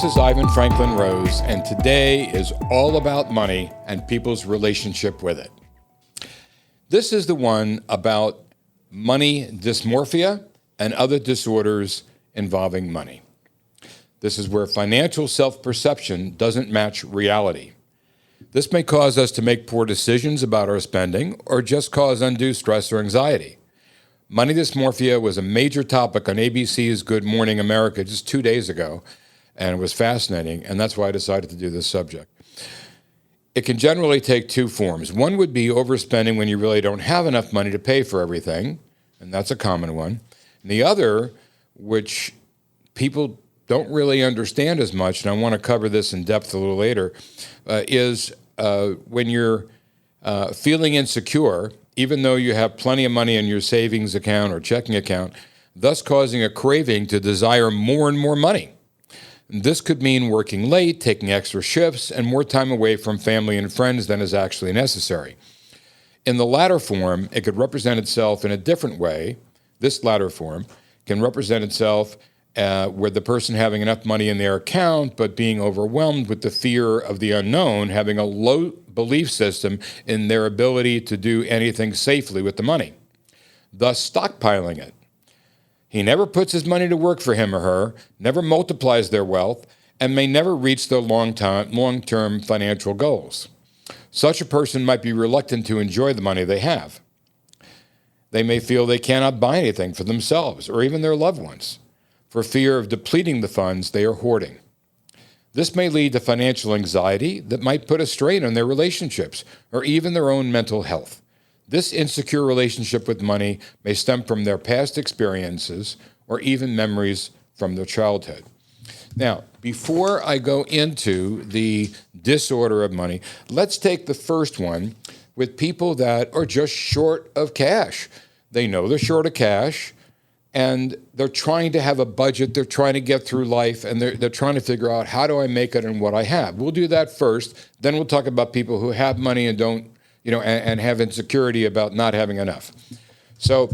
This is Ivan Franklin Rose, and today is all about money and people's relationship with it. This is the one about money dysmorphia and other disorders involving money. This is where financial self-perception doesn't match reality. This may cause us to make poor decisions about our spending or just cause undue stress or anxiety. Money dysmorphia was a major topic on ABC's Good Morning America just 2 days ago, and it was fascinating, and that's why I decided to do this subject. It can generally take two forms. One would be overspending when you really don't have enough money to pay for everything, and that's a common one. And the other, which people don't really understand as much, and I want to cover this in depth a little later, is when you're feeling insecure, even though you have plenty of money in your savings account or checking account, thus causing a craving to desire more and more money. This could mean working late, taking extra shifts, and more time away from family and friends than is actually necessary. In the latter form, it could represent itself in a different way. This latter form can represent itself with the person having enough money in their account, but being overwhelmed with the fear of the unknown, having a low belief system in their ability to do anything safely with the money, thus stockpiling it. He never puts his money to work for him or her, never multiplies their wealth, and may never reach their long-term financial goals. Such a person might be reluctant to enjoy the money they have. They may feel they cannot buy anything for themselves or even their loved ones, for fear of depleting the funds they are hoarding. This may lead to financial anxiety that might put a strain on their relationships or even their own mental health. This insecure relationship with money may stem from their past experiences or even memories from their childhood. Now, before I go into the disorder of money, let's take the first one with people that are just short of cash. They know they're short of cash, and they're trying to have a budget. They're trying to get through life, and they're trying to figure out, how do I make it and what I have? We'll do that first. Then we'll talk about people who have money and don't, and have insecurity about not having enough. So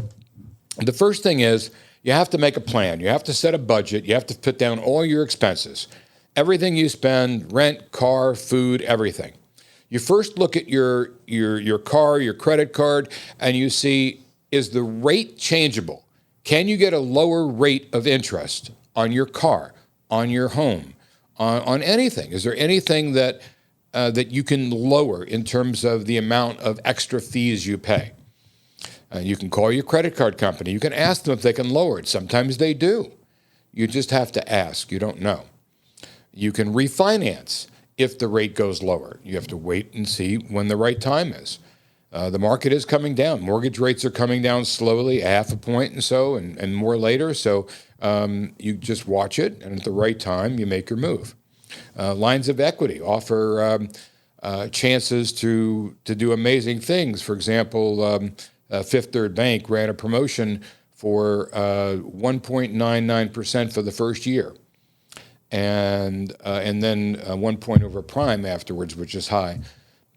the first thing is you have to make a plan. You have to set a budget. You have to put down all your expenses, everything you spend, rent, car, food, everything. You first look at your car, your credit card, and you see, is the rate changeable? Can you get a lower rate of interest on your car, on your home, on anything? Is there anything that you can lower in terms of the amount of extra fees you pay? You can call your credit card company. You can ask them if they can lower it. Sometimes they do. You just have to ask. You don't know. You can refinance if the rate goes lower. You have to wait and see when the right time is. The market is coming down. Mortgage rates are coming down slowly, 0.5 point and more later. So you just watch it, and at the right time, you make your move. Lines of equity offer chances to do amazing things. For example, Fifth Third Bank ran a promotion for 1.99% for the first year, and then 1 point over prime afterwards, which is high.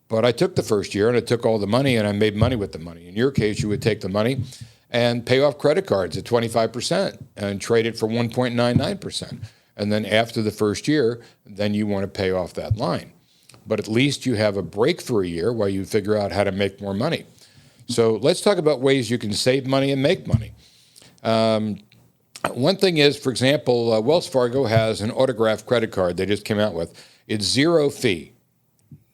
But I took the first year, and I took all the money, and I made money with the money. In your case, you would take the money and pay off credit cards at 25% and trade it for 1.99%. And then after the first year, then you want to pay off that line. But at least you have a break for a year while you figure out how to make more money. So let's talk about ways you can save money and make money. One thing is, for example, Wells Fargo has an autographed credit card they just came out with. It's zero fee.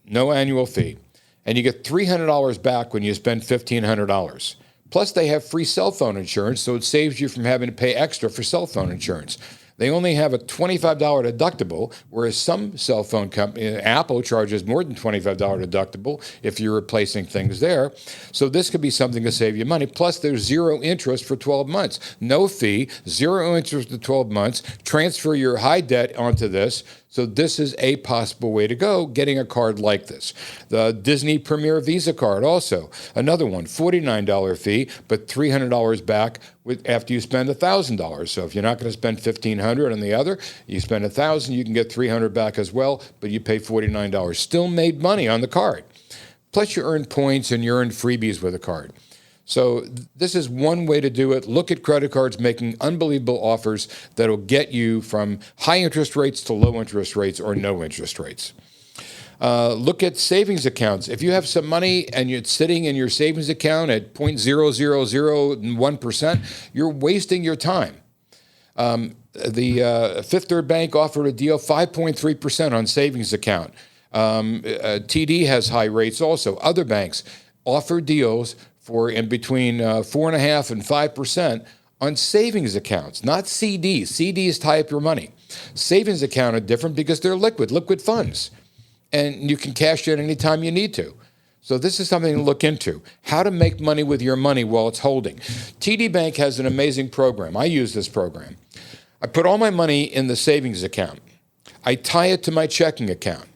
No annual fee. And you get $300 back when you spend $1,500. Plus, they have free cell phone insurance, so it saves you from having to pay extra for cell phone insurance. They only have a $25 deductible, whereas some cell phone company, Apple, charges more than $25 deductible if you're replacing things there. So this could be something to save you money. Plus, there's zero interest for 12 months. No fee, zero interest for 12 months. Transfer your high debt onto this. So this is a possible way to go, getting a card like this. The Disney Premier Visa card also, another one, $49 fee, but $300 back after you spend $1,000. So if you're not going to spend $1,500 on the other, you spend $1,000, you can get $300 back as well, but you pay $49. Still made money on the card. Plus you earn points and you earn freebies with a card. So this is one way to do it. Look at credit cards making unbelievable offers that will get you from high interest rates to low interest rates or no interest rates. Look at savings accounts. If you have some money and it's sitting in your savings account at 0.0001%, you're wasting your time. The Fifth Third Bank offered a deal 5.3% on savings account. TD has high rates also. Other banks offer deals for in between 4.5% and 5% on savings accounts, not CDs. CDs tie up your money. Savings account are different because they're liquid funds, and you can cash it anytime you need to. So this is something to look into, how to make money with your money while it's holding. TD Bank has an amazing program. I use this program. I put all my money in the savings account. I tie it to my checking account.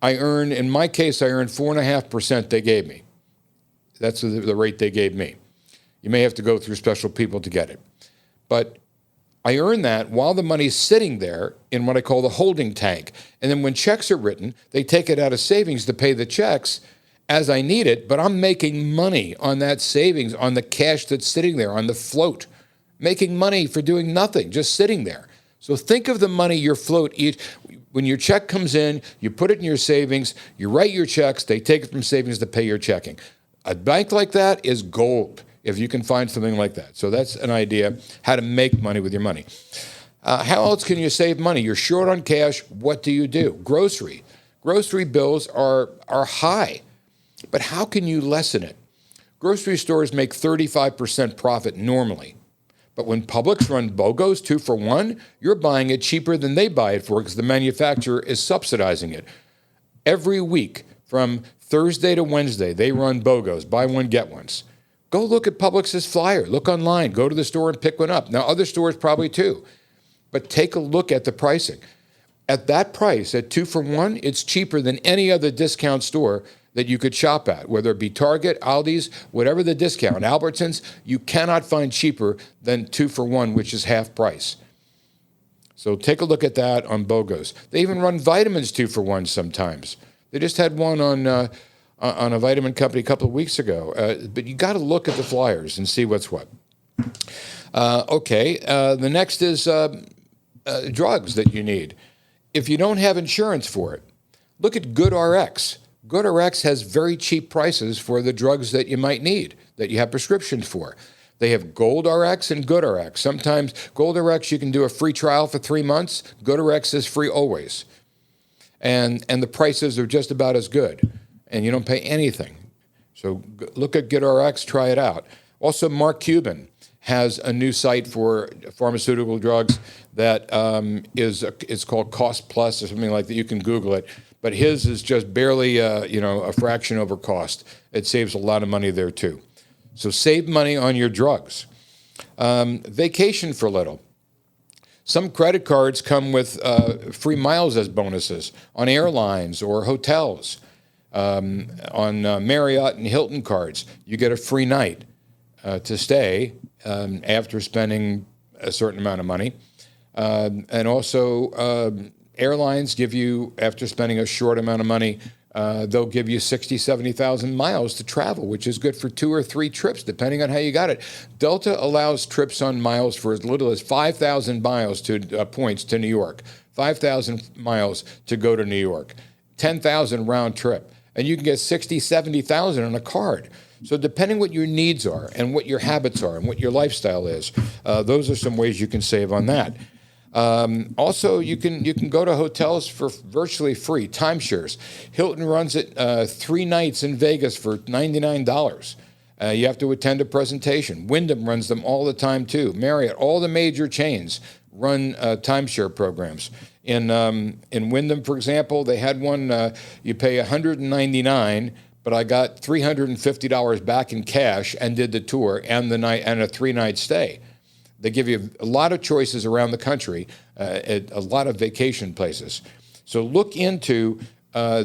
In my case, I earned 4.5% they gave me. That's the rate they gave me. You may have to go through special people to get it. But I earn that while the money's sitting there in what I call the holding tank. And then when checks are written, they take it out of savings to pay the checks as I need it, but I'm making money on that savings, on the cash that's sitting there, on the float, making money for doing nothing, just sitting there. So think of the money your float each. When your check comes in, you put it in your savings, you write your checks, they take it from savings to pay your checking. A bank like that is gold if you can find something like that. So that's an idea, how to make money with your money. How else can you save money? You're short on cash. What do? Grocery bills are high, but how can you lessen it? Grocery stores make 35% profit normally. But when Publix run BOGOs 2 for $1, you're buying it cheaper than they buy it for because the manufacturer is subsidizing it. Every week from Thursday to Wednesday, they run BOGOs, buy one, get ones. Go look at Publix's flyer. Look online. Go to the store and pick one up. Now, other stores probably too. But take a look at the pricing. At that price, at 2 for $1, it's cheaper than any other discount store that you could shop at, whether it be Target, Aldi's, whatever the discount, Albertsons, you cannot find cheaper than 2 for $1, which is half price. So take a look at that on BOGOs. They even run vitamins 2 for $1 sometimes. They just had one on a vitamin company a couple of weeks ago. But you got to look at the flyers and see what's what. The next is drugs that you need. If you don't have insurance for it, look at GoodRx. GoodRx has very cheap prices for the drugs that you might need, that you have prescriptions for. They have GoldRx and GoodRx. Sometimes GoldRx, you can do a free trial for 3 months. GoodRx is free always. And the prices are just about as good, and you don't pay anything. So look at GoodRx, try it out. Also, Mark Cuban has a new site for pharmaceutical drugs that it's called Cost Plus or something like that. You can Google it. But his is just barely, a fraction over cost. It saves a lot of money there, too. So save money on your drugs. Vacation for little. Some credit cards come with free miles as bonuses on airlines or hotels. On Marriott and Hilton cards, you get a free night to stay after spending a certain amount of money. And also, airlines give you, after spending a short amount of money, they'll give you 60, 70,000 miles to travel, which is good for 2 or 3 trips, depending on how you got it. Delta allows trips on miles for as little as 5,000 miles to points to New York, 5,000 miles to go to New York, 10,000 round trip. And you can get 60, 70,000 on a card. So depending what your needs are and what your habits are and what your lifestyle is, those are some ways you can save on that. Also, you can go to hotels for virtually free, timeshares. Hilton runs it 3 nights in Vegas for $99. You have to attend a presentation. Wyndham runs them all the time, too. Marriott, all the major chains run timeshare programs. In Wyndham, for example, they had one, you pay $199, but I got $350 back in cash and did the tour and a 3-night stay. They give you a lot of choices around the country, at a lot of vacation places. So look into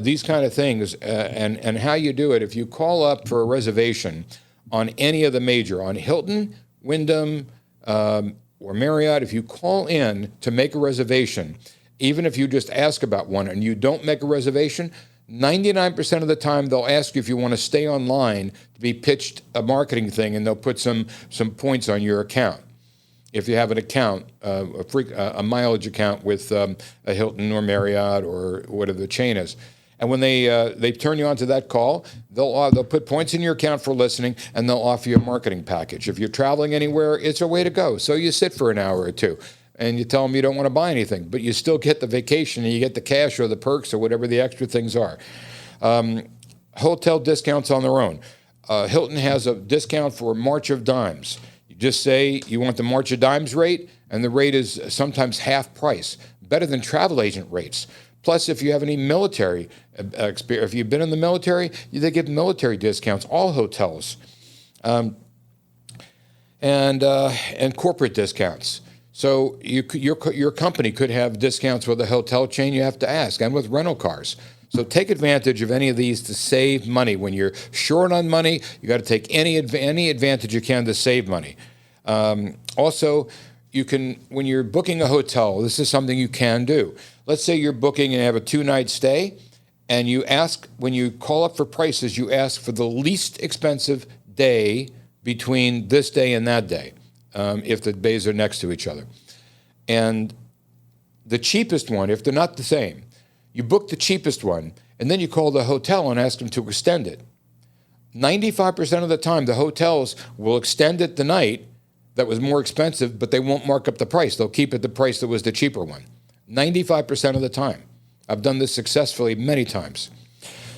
these kind of things and how you do it. If you call up for a reservation on any of the major, on Hilton, Wyndham, or Marriott, if you call in to make a reservation, even if you just ask about one and you don't make a reservation, 99% of the time, they'll ask you if you want to stay online to be pitched a marketing thing, and they'll put some points on your account. If you have an account, a mileage account with a Hilton or Marriott or whatever the chain is. And when they turn you onto that call, they'll put points in your account for listening, and they'll offer you a marketing package. If you're traveling anywhere, it's a way to go. So you sit for an hour or two, and you tell them you don't want to buy anything, but you still get the vacation, and you get the cash or the perks or whatever the extra things are. Hotel discounts on their own. Hilton has a discount for March of Dimes. You just say you want the March of Dimes rate, and the rate is sometimes half price, better than travel agent rates. Plus, if you have any military experience, if you've been in the military, they give military discounts, all hotels, and corporate discounts. So your company could have discounts with a hotel chain. You have to ask, and with rental cars. So take advantage of any of these to save money. When you're short on money, you got to take any advantage you can to save money. Also, you can, when you're booking a hotel, this is something you can do. Let's say you're booking and have a 2-night stay, and you ask, when you call up for prices, you ask for the least expensive day between this day and that day, if the days are next to each other. And the cheapest one, if they're not the same, you book the cheapest one, and then you call the hotel and ask them to extend it. 95% of the time, the hotels will extend it the night that was more expensive, but they won't mark up the price. They'll keep it the price that was the cheaper one. 95% of the time. I've done this successfully many times.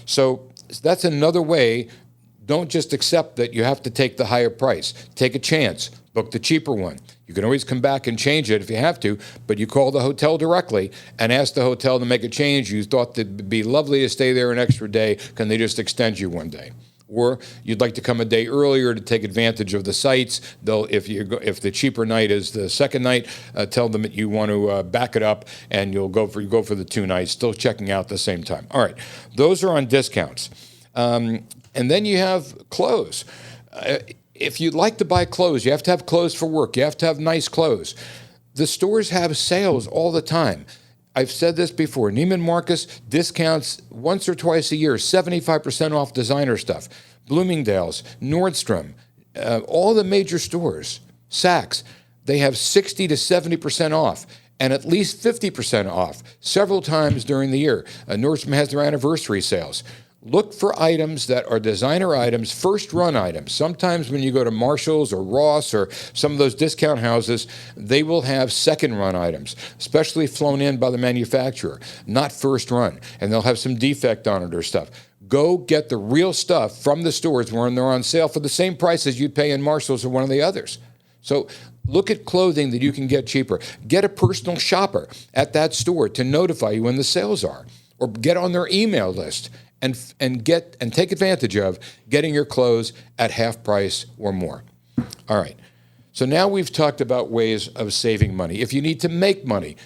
So that's another way. Don't just accept that you have to take the higher price. Take a chance. Book the cheaper one. You can always come back and change it if you have to, but you call the hotel directly and ask the hotel to make a change. You thought it'd be lovely to stay there an extra day. Can they just extend you one day? Or you'd like to come a day earlier to take advantage of the sites. They'll, if the cheaper night is the second night, tell them that you want to back it up, and you'll go for the 2 nights, still checking out at the same time. All right, those are on discounts, and then you have clothes. If you'd like to buy clothes, you have to have clothes for work. You have to have nice clothes. The stores have sales all the time. I've said this before. Neiman Marcus discounts once or twice a year, 75% off designer stuff. Bloomingdale's, Nordstrom, all the major stores, Saks, they have 60 to 70% off and at least 50% off several times during the year. Nordstrom has their anniversary sales. Look for items that are designer items, first-run items. Sometimes when you go to Marshall's or Ross or some of those discount houses, they will have second-run items, especially flown in by the manufacturer, not first-run, and they'll have some defect on it or stuff. Go get the real stuff from the stores when they're on sale for the same price as you'd pay in Marshall's or one of the others. So look at clothing that you can get cheaper. Get a personal shopper at that store to notify you when the sales are, or get on their email list and take advantage of getting your clothes at half price or more. All right. So now we've talked about ways of saving money. If you need to make money,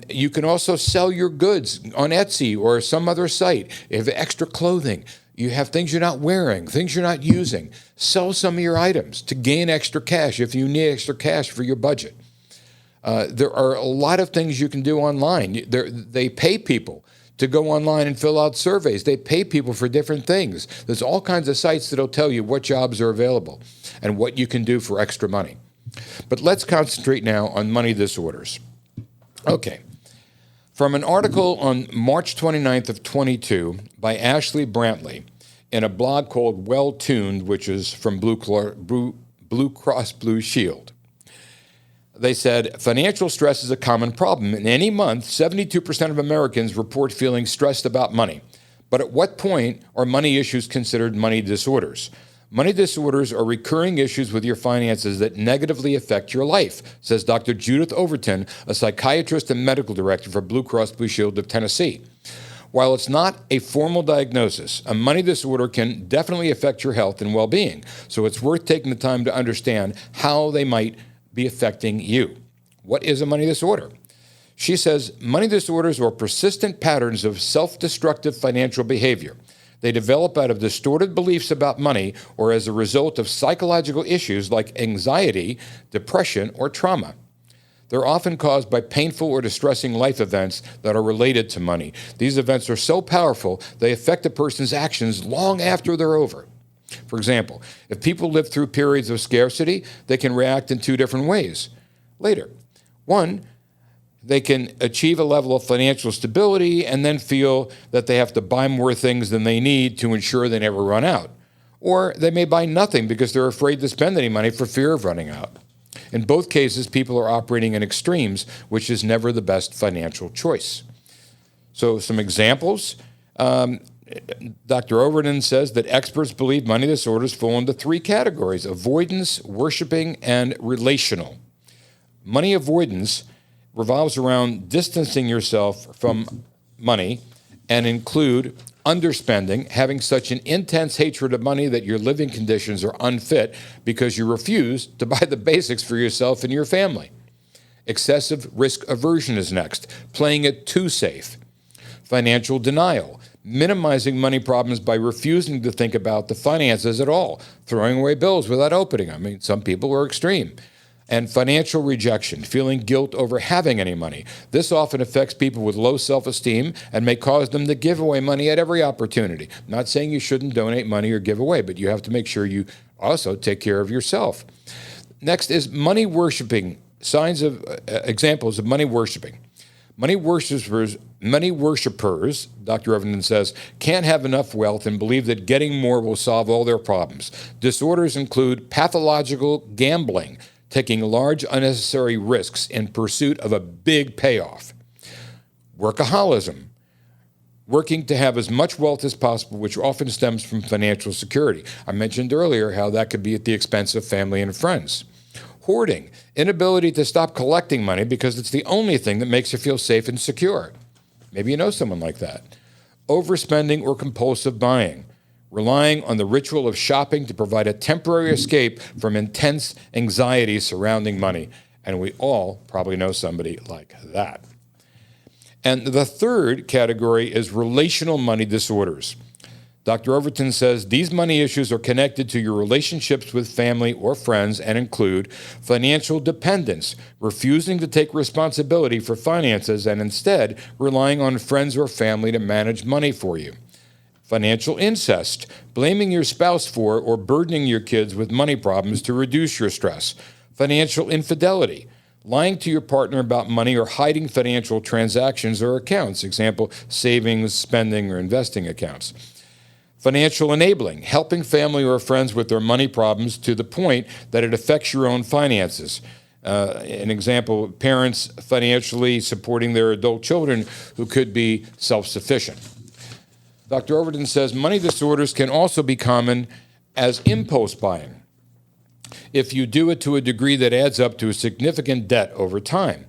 you can also sell your goods on Etsy or some other site. If you have extra clothing, you have things you're not wearing, things you're not using. Sell some of your items to gain extra cash if you need extra cash for your budget. There are a lot of things you can do online. They pay people to go online and fill out surveys. They pay people for different things. There's all kinds of sites that'll tell you what jobs are available and what you can do for extra money. But let's concentrate now on money disorders. Okay. From an article on March 29th of 22 by Ashley Brantley in a blog called Well Tuned, which is from Blue Cross Blue Shield. They said, financial stress is a common problem. In any month, 72% of Americans report feeling stressed about money. But at what point are money issues considered money disorders? Money disorders are recurring issues with your finances that negatively affect your life, says Dr. Judith Overton, a psychiatrist and medical director for Blue Cross Blue Shield of Tennessee. While it's not a formal diagnosis, a money disorder can definitely affect your health and well-being. So it's worth taking the time to understand how they might be affecting you. What is a money disorder? She says, money disorders are persistent patterns of self-destructive financial behavior. They develop out of distorted beliefs about money or as a result of psychological issues like anxiety, depression, or trauma. They're often caused by painful or distressing life events that are related to money. These events are so powerful, they affect a person's actions long after they're over. For example, if people live through periods of scarcity, they can react in two different ways later. One, they can achieve a level of financial stability and then feel that they have to buy more things than they need to ensure they never run out. Or they may buy nothing because they're afraid to spend any money for fear of running out. In both cases, people are operating in extremes, which is never the best financial choice. So some examples. Dr. Overton says that experts believe money disorders fall into three categories: avoidance, worshiping, and relational. Money avoidance revolves around distancing yourself from money and include underspending, having such an intense hatred of money that your living conditions are unfit because you refuse to buy the basics for yourself and your family. Excessive risk aversion is next, playing it too safe. Financial denial, minimizing money problems by refusing to think about the finances at all, throwing away bills without opening them. I mean, some people are extreme. And financial rejection, feeling guilt over having any money. This often affects people with low self-esteem and may cause them to give away money at every opportunity. I'm not saying you shouldn't donate money or give away, but you have to make sure you also take care of yourself. Next is money worshiping, examples of money worshiping. Money worshippers, Dr. Overton says, can't have enough wealth and believe that getting more will solve all their problems. Disorders include pathological gambling, taking large unnecessary risks in pursuit of a big payoff. Workaholism, working to have as much wealth as possible, which often stems from financial security. I mentioned earlier how that could be at the expense of family and friends. Hoarding, inability to stop collecting money because it's the only thing that makes you feel safe and secure. Maybe you know someone like that. Overspending or compulsive buying, relying on the ritual of shopping to provide a temporary escape from intense anxiety surrounding money. And we all probably know somebody like that. And the third category is relational money disorders. Dr. Overton says these money issues are connected to your relationships with family or friends and include financial dependence, refusing to take responsibility for finances and instead relying on friends or family to manage money for you. Financial incest, blaming your spouse for or burdening your kids with money problems to reduce your stress. Financial infidelity, lying to your partner about money or hiding financial transactions or accounts, example, savings, spending, or investing accounts. Financial enabling, helping family or friends with their money problems to the point that it affects your own finances. An example, parents financially supporting their adult children who could be self-sufficient. Dr. Overton says money disorders can also be common as impulse buying if you do it to a degree that adds up to a significant debt over time.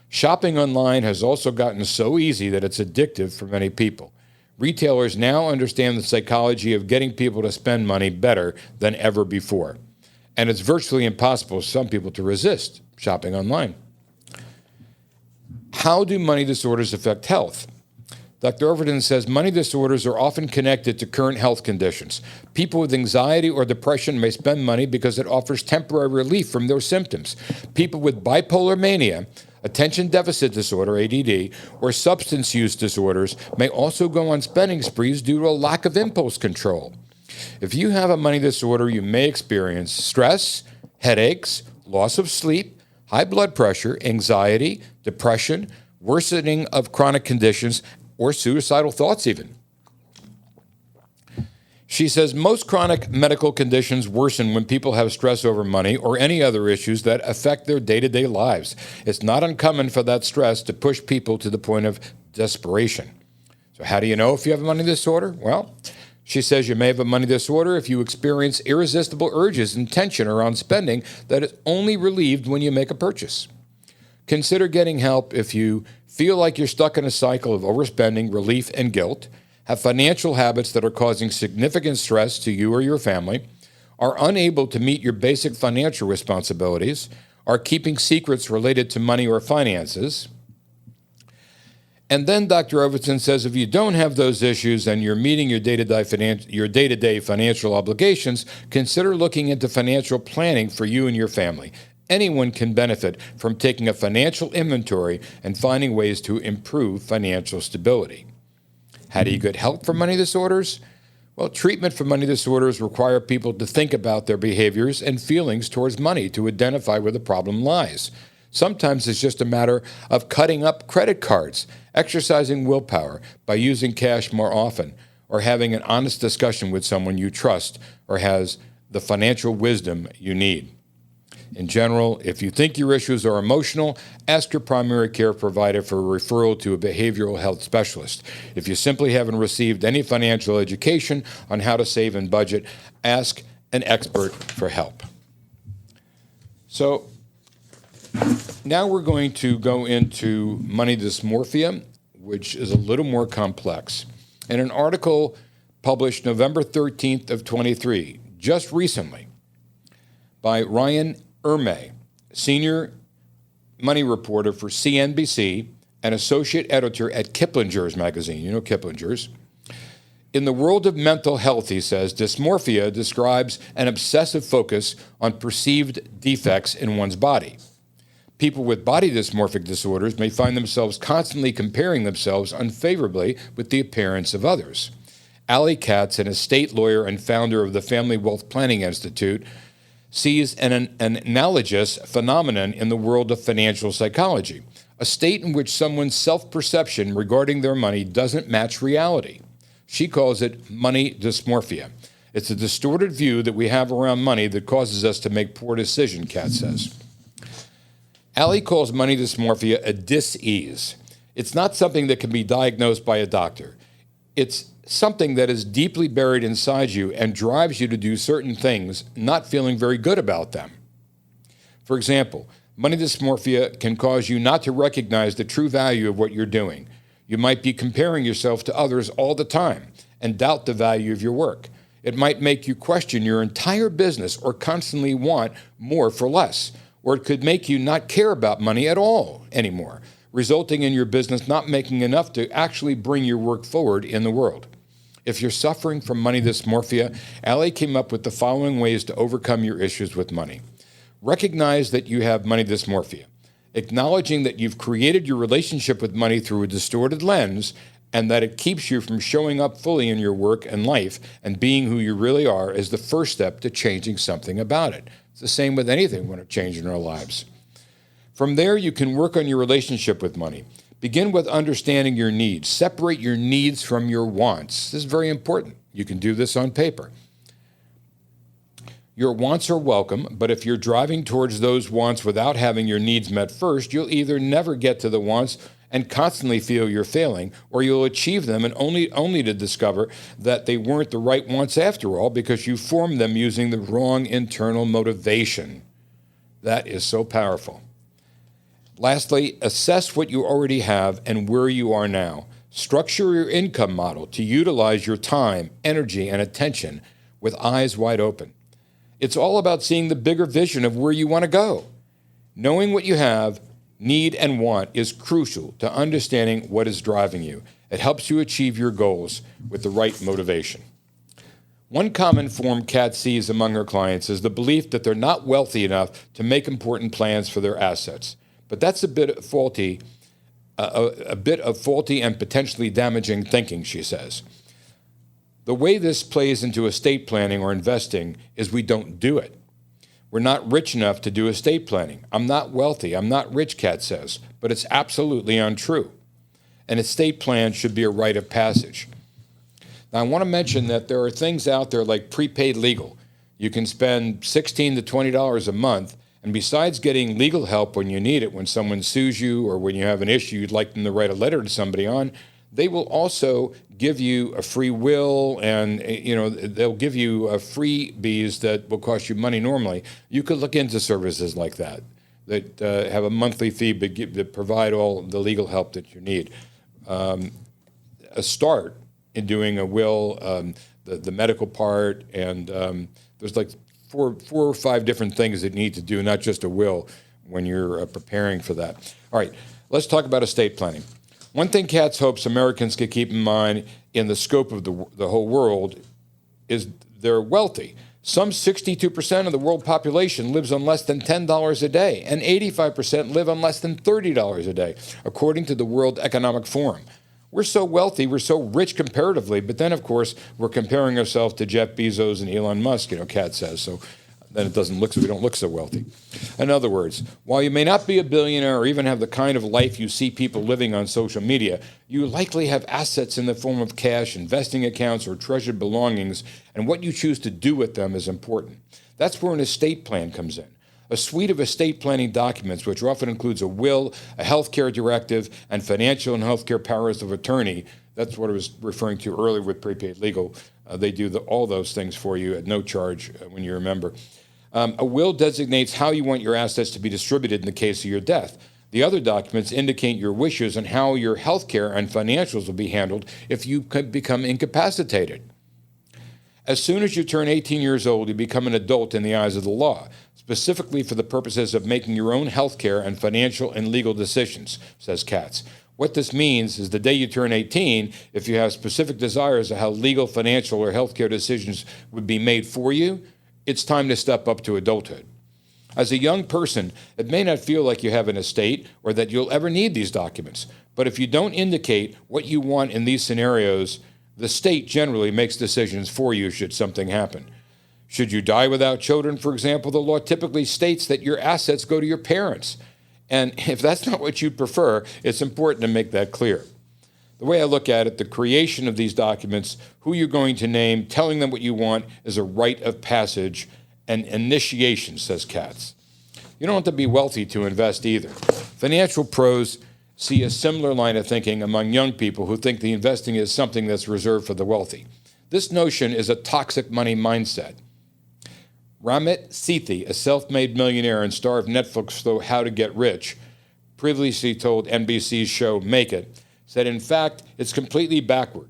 Shopping online has also gotten so easy that it's addictive for many people. Retailers now understand the psychology of getting people to spend money better than ever before. And it's virtually impossible for some people to resist shopping online. How do money disorders affect health? Dr. Overton says money disorders are often connected to current health conditions. People with anxiety or depression may spend money because it offers temporary relief from their symptoms. People with bipolar mania, attention deficit disorder, ADD, or substance use disorders may also go on spending sprees due to a lack of impulse control. If you have a money disorder, you may experience stress, headaches, loss of sleep, high blood pressure, anxiety, depression, worsening of chronic conditions, or suicidal thoughts even. She says most chronic medical conditions worsen when people have stress over money or any other issues that affect their day-to-day lives. It's not uncommon for that stress to push people to the point of desperation. So how do you know if you have a money disorder? Well, she says you may have a money disorder if you experience irresistible urges and tension around spending that is only relieved when you make a purchase. Consider getting help if you feel like you're stuck in a cycle of overspending, relief, and guilt, have financial habits that are causing significant stress to you or your family, are unable to meet your basic financial responsibilities, are keeping secrets related to money or finances. And then Dr. Overton says if you don't have those issues and you're meeting your day-to-day financial obligations, consider looking into financial planning for you and your family. anyone can benefit from taking a financial inventory and finding ways to improve financial stability. How do you get help for money disorders? Well, treatment for money disorders require people to think about their behaviors and feelings towards money to identify where the problem lies. Sometimes it's just a matter of cutting up credit cards, exercising willpower by using cash more often, or having an honest discussion with someone you trust or has the financial wisdom you need. In general, if you think your issues are emotional, ask your primary care provider for a referral to a behavioral health specialist. If you simply haven't received any financial education on how to save and budget, ask an expert for help. So now we're going to go into money dysmorphia, which is a little more complex. In an article published November 13th of 23, just recently, by Ryan Ermey, senior money reporter for CNBC and associate editor at Kiplinger's magazine. You know Kiplinger's. In the world of mental health, he says, dysmorphia describes an obsessive focus on perceived defects in one's body. People with body dysmorphic disorders may find themselves constantly comparing themselves unfavorably with the appearance of others. Ali Katz, an estate lawyer and founder of the Family Wealth Planning Institute, sees an analogous phenomenon in the world of financial psychology, a state in which someone's self-perception regarding their money doesn't match reality. She calls it money dysmorphia. It's a distorted view that we have around money that causes us to make poor decisions, Katz says. Ali calls money dysmorphia a dis-ease. It's not something that can be diagnosed by a doctor. It's something that is deeply buried inside you and drives you to do certain things, not feeling very good about them. For example, money dysmorphia can cause you not to recognize the true value of what you're doing. You might be comparing yourself to others all the time and doubt the value of your work. It might make you question your entire business or constantly want more for less. Or it could make you not care about money at all anymore, resulting in your business not making enough to actually bring your work forward in the world. If you're suffering from money dysmorphia, Ali came up with the following ways to overcome your issues with money. Recognize that you have money dysmorphia, acknowledging that you've created your relationship with money through a distorted lens and that it keeps you from showing up fully in your work and life and being who you really are is the first step to changing something about it. It's the same with anything we want to change in our lives. From there, you can work on your relationship with money. Begin with understanding your needs. Separate your needs from your wants. This is very important. You can do this on paper. Your wants are welcome, but if you're driving towards those wants without having your needs met first, you'll either never get to the wants and constantly feel you're failing, or you'll achieve them and only to discover that they weren't the right wants after all because you formed them using the wrong internal motivation. That is so powerful. Lastly, assess what you already have and where you are now. Structure your income model to utilize your time, energy, and attention with eyes wide open. It's all about seeing the bigger vision of where you want to go. Knowing what you have, need, and want is crucial to understanding what is driving you. It helps you achieve your goals with the right motivation. One common form Kat sees among her clients is the belief that they're not wealthy enough to make important plans for their assets. But that's a bit of faulty and potentially damaging thinking, she says. The way this plays into estate planning or investing is we don't do it. We're not rich enough to do estate planning. I'm not wealthy. I'm not rich, Kat says, but it's absolutely untrue. An estate plan should be a rite of passage. Now, I want to mention that there are things out there like prepaid legal. You can spend $16 to $20 a month. And besides getting legal help when you need it, when someone sues you or when you have an issue you'd like them to write a letter to somebody on, they will also give you a free will and, they'll give you freebies that will cost you money normally. You could look into services like that have a monthly fee but that provide all the legal help that you need. A start in doing a will, the medical part, and there's like four or five different things that you need to do, not just a will, when you're preparing for that. All right, let's talk about estate planning. One thing Katz hopes Americans can keep in mind in the scope of the whole world is they're wealthy. Some 62% of the world population lives on less than $10 a day, and 85% live on less than $30 a day, according to the World Economic Forum. We're so wealthy, we're so rich comparatively, but then, of course, we're comparing ourselves to Jeff Bezos and Elon Musk, Kat says, so then we don't look so wealthy. In other words, while you may not be a billionaire or even have the kind of life you see people living on social media, you likely have assets in the form of cash, investing accounts, or treasured belongings, and what you choose to do with them is important. That's where an estate plan comes in. A suite of estate planning documents, which often includes a will, a healthcare directive, and financial and healthcare powers of attorney. That's what I was referring to earlier with prepaid legal. They do all those things for you at no charge when you're a member. A will designates how you want your assets to be distributed in the case of your death. The other documents indicate your wishes on how your health care and financials will be handled if you could become incapacitated. As soon as you turn 18 years old, you become an adult in the eyes of the law, specifically for the purposes of making your own health care and financial and legal decisions, says Katz. What this means is the day you turn 18, if you have specific desires of how legal, financial, or health care decisions would be made for you, it's time to step up to adulthood. As a young person, it may not feel like you have an estate or that you'll ever need these documents, but if you don't indicate what you want in these scenarios, the state generally makes decisions for you should something happen. Should you die without children, for example, the law typically states that your assets go to your parents. And if that's not what you prefer, it's important to make that clear. The way I look at it, the creation of these documents, who you're going to name, telling them what you want is a rite of passage and initiation, says Katz. You don't have to be wealthy to invest either. Financial pros see a similar line of thinking among young people who think the investing is something that's reserved for the wealthy. This notion is a toxic money mindset. Ramit Sethi, a self-made millionaire and star of Netflix show How to Get Rich, previously told NBC's show Make It, said, in fact, it's completely backward.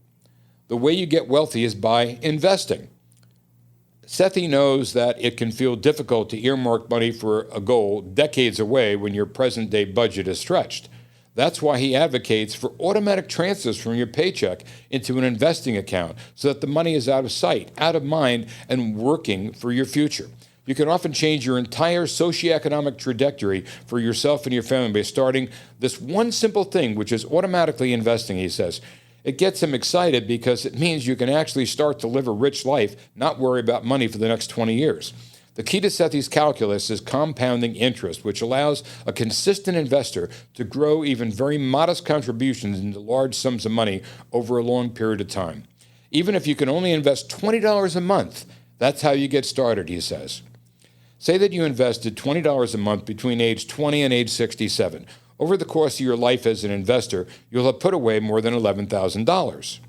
The way you get wealthy is by investing. Sethi knows that it can feel difficult to earmark money for a goal decades away when your present-day budget is stretched. That's why he advocates for automatic transfers from your paycheck into an investing account so that the money is out of sight, out of mind, and working for your future. You can often change your entire socioeconomic trajectory for yourself and your family by starting this one simple thing, which is automatically investing, he says. It gets him excited because it means you can actually start to live a rich life, not worry about money for the next 20 years. The key to Sethi's calculus is compounding interest, which allows a consistent investor to grow even very modest contributions into large sums of money over a long period of time. Even if you can only invest $20 a month, that's how you get started, he says. Say that you invested $20 a month between age 20 and age 67. Over the course of your life as an investor, you'll have put away more than $11,000.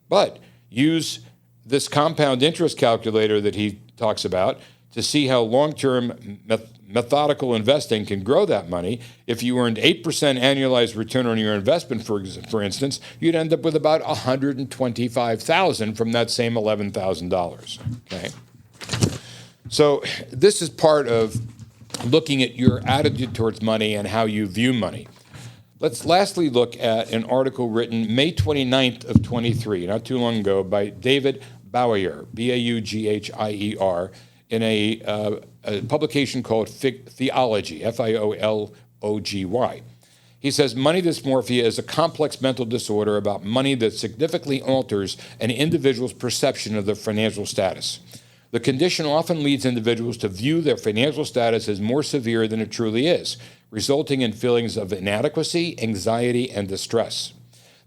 But use this compound interest calculator that he talks about to see how long-term methodical investing can grow that money. If you earned 8% annualized return on your investment, for instance, you'd end up with about $125,000 from that same $11,000. Okay. So this is part of looking at your attitude towards money and how you view money. Let's lastly look at an article written May 29th of 23, not too long ago, by David Baugier, Baughir, in a publication called Theology, Fiology. He says, money dysmorphia is a complex mental disorder about money that significantly alters an individual's perception of their financial status. The condition often leads individuals to view their financial status as more severe than it truly is, resulting in feelings of inadequacy, anxiety, and distress.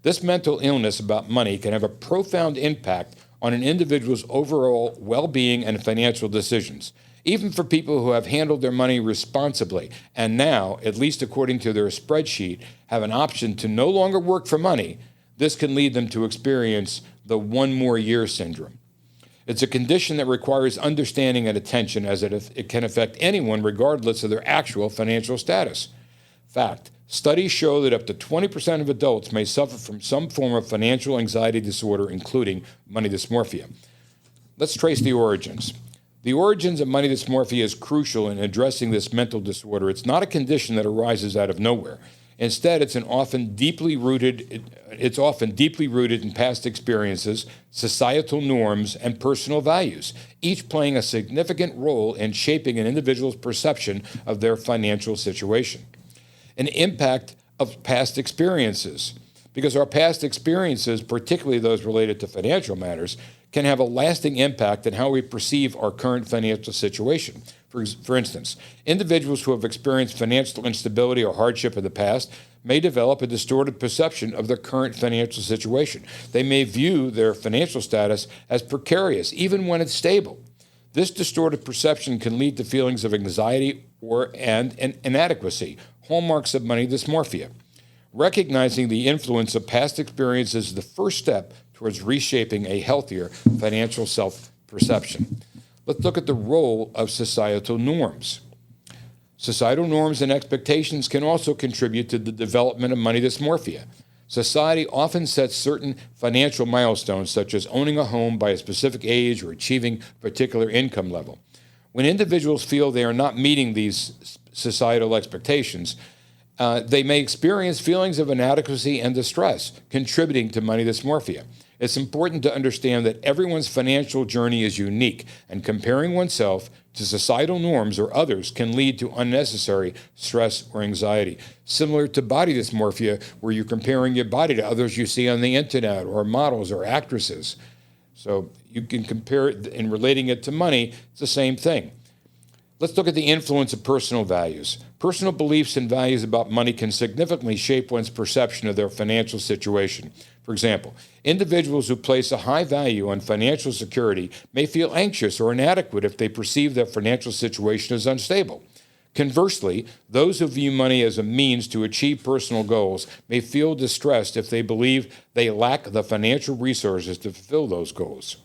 This mental illness about money can have a profound impact on an individual's overall well-being and financial decisions, even for people who have handled their money responsibly and now, at least according to their spreadsheet, have an option to no longer work for money. This can lead them to experience the one more year syndrome. It's a condition that requires understanding and attention as it can affect anyone regardless of their actual financial status. Fact, studies show that up to 20% of adults may suffer from some form of financial anxiety disorder, including money dysmorphia. Let's trace the origins. The origins of money dysmorphia is crucial in addressing this mental disorder. It's not a condition that arises out of nowhere. Instead, it's often deeply rooted in past experiences, societal norms, and personal values, each playing a significant role in shaping an individual's perception of their financial situation. An impact of past experiences, because our past experiences, particularly those related to financial matters, can have a lasting impact on how we perceive our current financial situation. For instance, individuals who have experienced financial instability or hardship in the past may develop a distorted perception of their current financial situation. They may view their financial status as precarious, even when it's stable. This distorted perception can lead to feelings of anxiety and inadequacy, hallmarks of money dysmorphia. Recognizing the influence of past experiences is the first step towards reshaping a healthier financial self-perception. Let's look at the role of societal norms. Societal norms and expectations can also contribute to the development of money dysmorphia. Society often sets certain financial milestones, such as owning a home by a specific age or achieving a particular income level. When individuals feel they are not meeting these societal expectations, they may experience feelings of inadequacy and distress, contributing to money dysmorphia. It's important to understand that everyone's financial journey is unique, and comparing oneself to societal norms or others can lead to unnecessary stress or anxiety. Similar to body dysmorphia, where you're comparing your body to others you see on the internet or models or actresses. So you can compare it in relating it to money, it's the same thing. Let's look at the influence of personal values. Personal beliefs and values about money can significantly shape one's perception of their financial situation. For example, individuals who place a high value on financial security may feel anxious or inadequate if they perceive their financial situation as unstable. Conversely, those who view money as a means to achieve personal goals may feel distressed if they believe they lack the financial resources to fulfill those goals.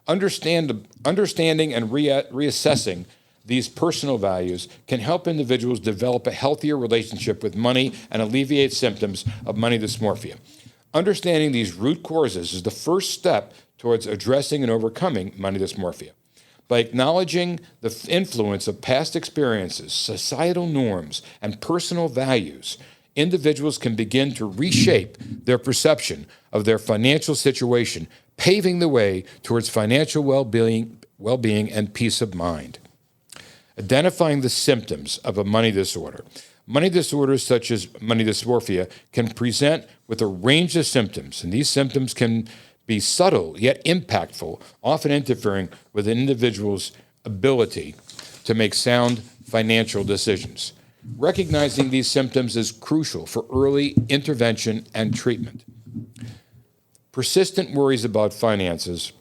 Understanding and reassessing these personal values can help individuals develop a healthier relationship with money and alleviate symptoms of money dysmorphia. Understanding these root causes is the first step towards addressing and overcoming money dysmorphia. By acknowledging the influence of past experiences, societal norms, and personal values, individuals can begin to reshape their perception of their financial situation, paving the way towards financial well-being and peace of mind. Identifying the symptoms of a money disorder. Money disorders such as money dysmorphia can present with a range of symptoms, and these symptoms can be subtle yet impactful, often interfering with an individual's ability to make sound financial decisions. Recognizing these symptoms is crucial for early intervention and treatment. Persistent worries about finances,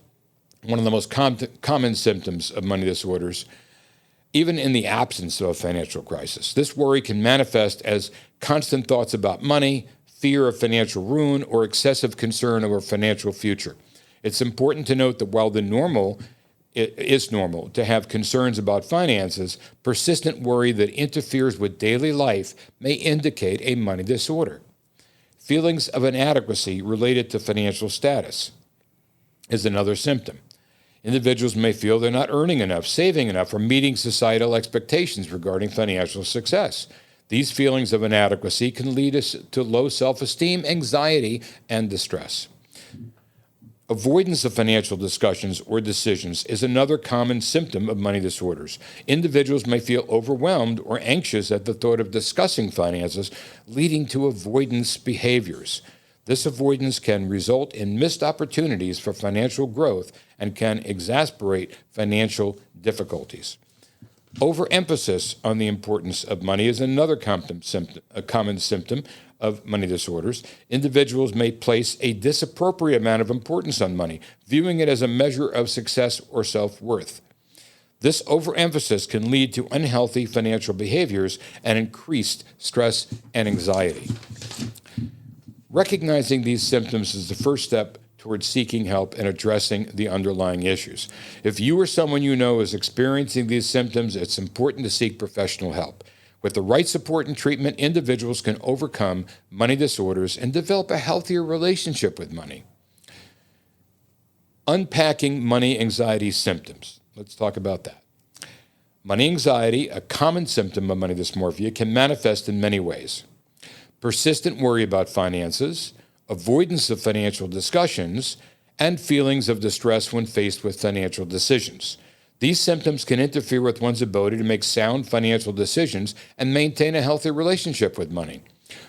one of the most common symptoms of money disorders, even in the absence of a financial crisis. This worry can manifest as constant thoughts about money, fear of financial ruin, or excessive concern over financial future. It's important to note that while it is normal to have concerns about finances, persistent worry that interferes with daily life may indicate a money disorder. Feelings of inadequacy related to financial status is another symptom. Individuals may feel they're not earning enough, saving enough, or meeting societal expectations regarding financial success. These feelings of inadequacy can lead us to low self-esteem, anxiety, and distress. Avoidance of financial discussions or decisions is another common symptom of money disorders. Individuals may feel overwhelmed or anxious at the thought of discussing finances, leading to avoidance behaviors. This avoidance can result in missed opportunities for financial growth and can exacerbate financial difficulties. Overemphasis on the importance of money is another common symptom of money disorders. Individuals may place a disappropriate amount of importance on money, viewing it as a measure of success or self-worth. This overemphasis can lead to unhealthy financial behaviors and increased stress and anxiety. Recognizing these symptoms is the first step towards seeking help and addressing the underlying issues. If you or someone you know is experiencing these symptoms, it's important to seek professional help. With the right support and treatment, individuals can overcome money disorders and develop a healthier relationship with money. Unpacking money anxiety symptoms. Let's talk about that. Money anxiety, a common symptom of money dysmorphia, can manifest in many ways. persistent worry about finances, avoidance of financial discussions, and feelings of distress when faced with financial decisions. These symptoms can interfere with one's ability to make sound financial decisions and maintain a healthy relationship with money.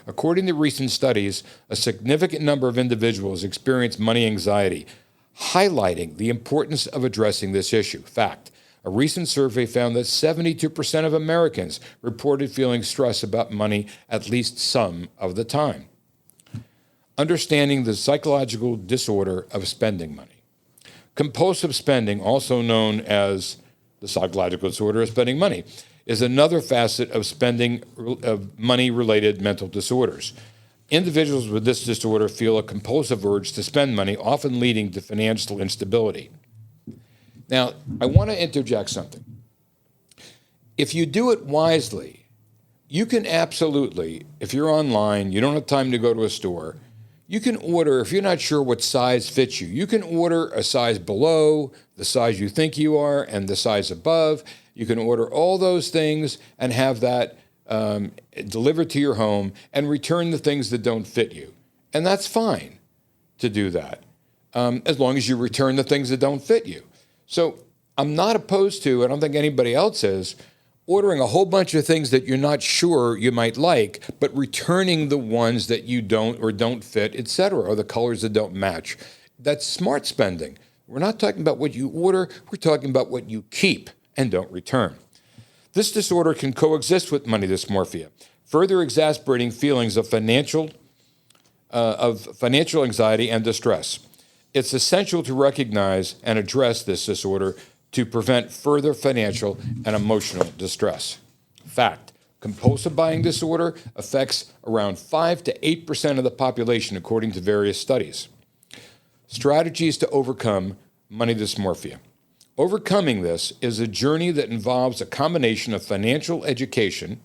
According to recent studies, a significant number of individuals experience money anxiety, highlighting the importance of addressing this issue. Fact, a recent survey found that 72% of Americans reported feeling stress about money at least some of the time. Understanding the psychological disorder of spending money. Compulsive spending, also known as the psychological disorder of spending money, is another facet of money-related mental disorders. Individuals with this disorder feel a compulsive urge to spend money, often leading to financial instability. Now, I want to interject something. If you do it wisely, you can absolutely, if you're online, you don't have time to go to a store, you can order, if you're not sure what size fits you, you can order a size below, the size you think you are, and the size above. You can order all those things and have that delivered to your home and return the things that don't fit you. And that's fine to do that, as long as you return the things that don't fit you. So I'm not opposed to, I don't think anybody else is, ordering a whole bunch of things that you're not sure you might like, but returning the ones that you don't or don't fit, etc., or the colors that don't match. That's smart spending. We're not talking about what you order, we're talking about what you keep and don't return. This disorder can coexist with money dysmorphia, further exacerbating feelings of financial anxiety and distress. It's essential to recognize and address this disorder to prevent further financial and emotional distress. Fact, compulsive buying disorder affects around 5 to 8% of the population, according to various studies. Strategies to overcome money dysmorphia. Overcoming this is a journey that involves a combination of financial education,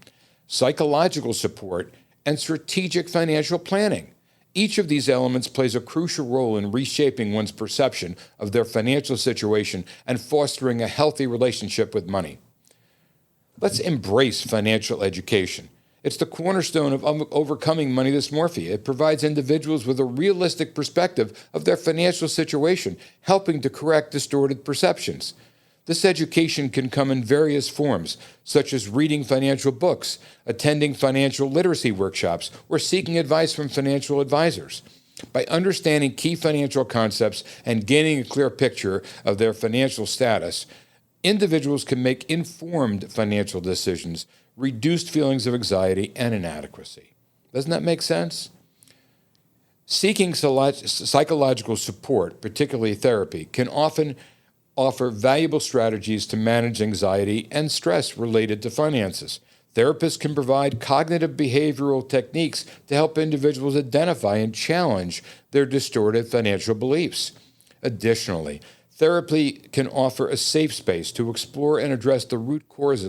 psychological support, and strategic financial planning. Each of these elements plays a crucial role in reshaping one's perception of their financial situation and fostering a healthy relationship with money. Let's embrace financial education. It's the cornerstone of overcoming money dysmorphia. It provides individuals with a realistic perspective of their financial situation, helping to correct distorted perceptions. This education can come in various forms, such as reading financial books, attending financial literacy workshops, or seeking advice from financial advisors. By understanding key financial concepts and gaining a clear picture of their financial status, individuals can make informed financial decisions, reduce feelings of anxiety and inadequacy. Doesn't that make sense? Seeking psychological support, particularly therapy, can often offer valuable strategies to manage anxiety and stress related to finances. Therapists can provide cognitive behavioral techniques to help individuals identify and challenge their distorted financial beliefs. Additionally, therapy can offer a safe space to explore and address the root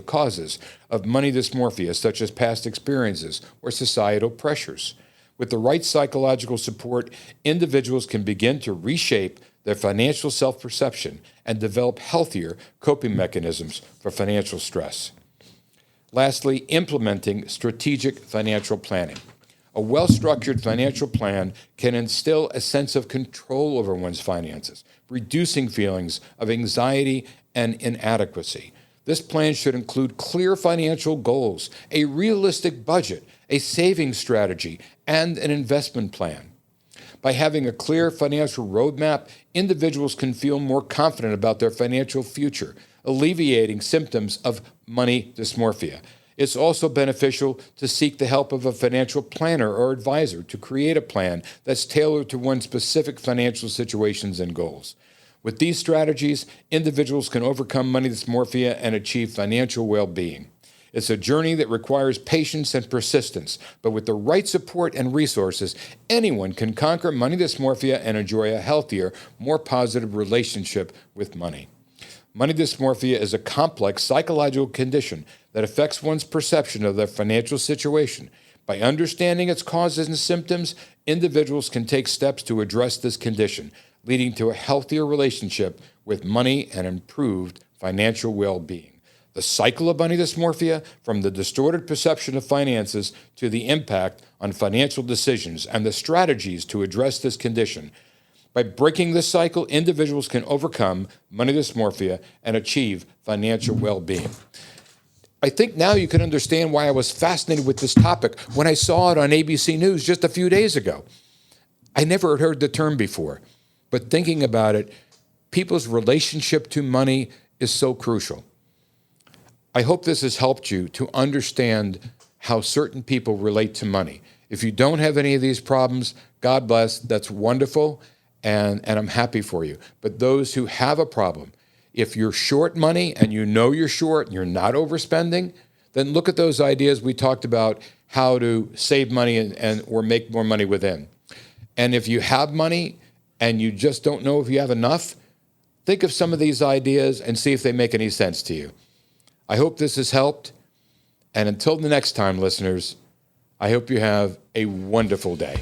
causes of money dysmorphia, such as past experiences or societal pressures. With the right psychological support, individuals can begin to reshape their financial self-perception and develop healthier coping mechanisms for financial stress. Lastly, implementing strategic financial planning. A well-structured financial plan can instill a sense of control over one's finances, reducing feelings of anxiety and inadequacy. This plan should include clear financial goals, a realistic budget, a savings strategy, and an investment plan. By having a clear financial roadmap, individuals can feel more confident about their financial future, alleviating symptoms of money dysmorphia. It's also beneficial to seek the help of a financial planner or advisor to create a plan that's tailored to one's specific financial situations and goals. With these strategies, individuals can overcome money dysmorphia and achieve financial well-being. It's a journey that requires patience and persistence, but with the right support and resources, anyone can conquer money dysmorphia and enjoy a healthier, more positive relationship with money. Money dysmorphia is a complex psychological condition that affects one's perception of their financial situation. By understanding its causes and symptoms, individuals can take steps to address this condition, leading to a healthier relationship with money and improved financial well-being. the cycle of money dysmorphia, from the distorted perception of finances to the impact on financial decisions and the strategies to address this condition. By breaking this cycle, individuals can overcome money dysmorphia and achieve financial well-being. I think now you can understand why I was fascinated with this topic when I saw it on ABC News just a few days ago. I never had heard the term before, but thinking about it, people's relationship to money is so crucial. I hope this has helped you to understand how certain people relate to money. If you don't have any of these problems, God bless, that's wonderful, and I'm happy for you. But those who have a problem, if you're short money and you know you're short and you're not overspending, then look at those ideas we talked about, how to save money and or make more money within. And if you have money and you just don't know if you have enough, think of some of these ideas and see if they make any sense to you. I hope this has helped. And until the next time, listeners, I hope you have a wonderful day.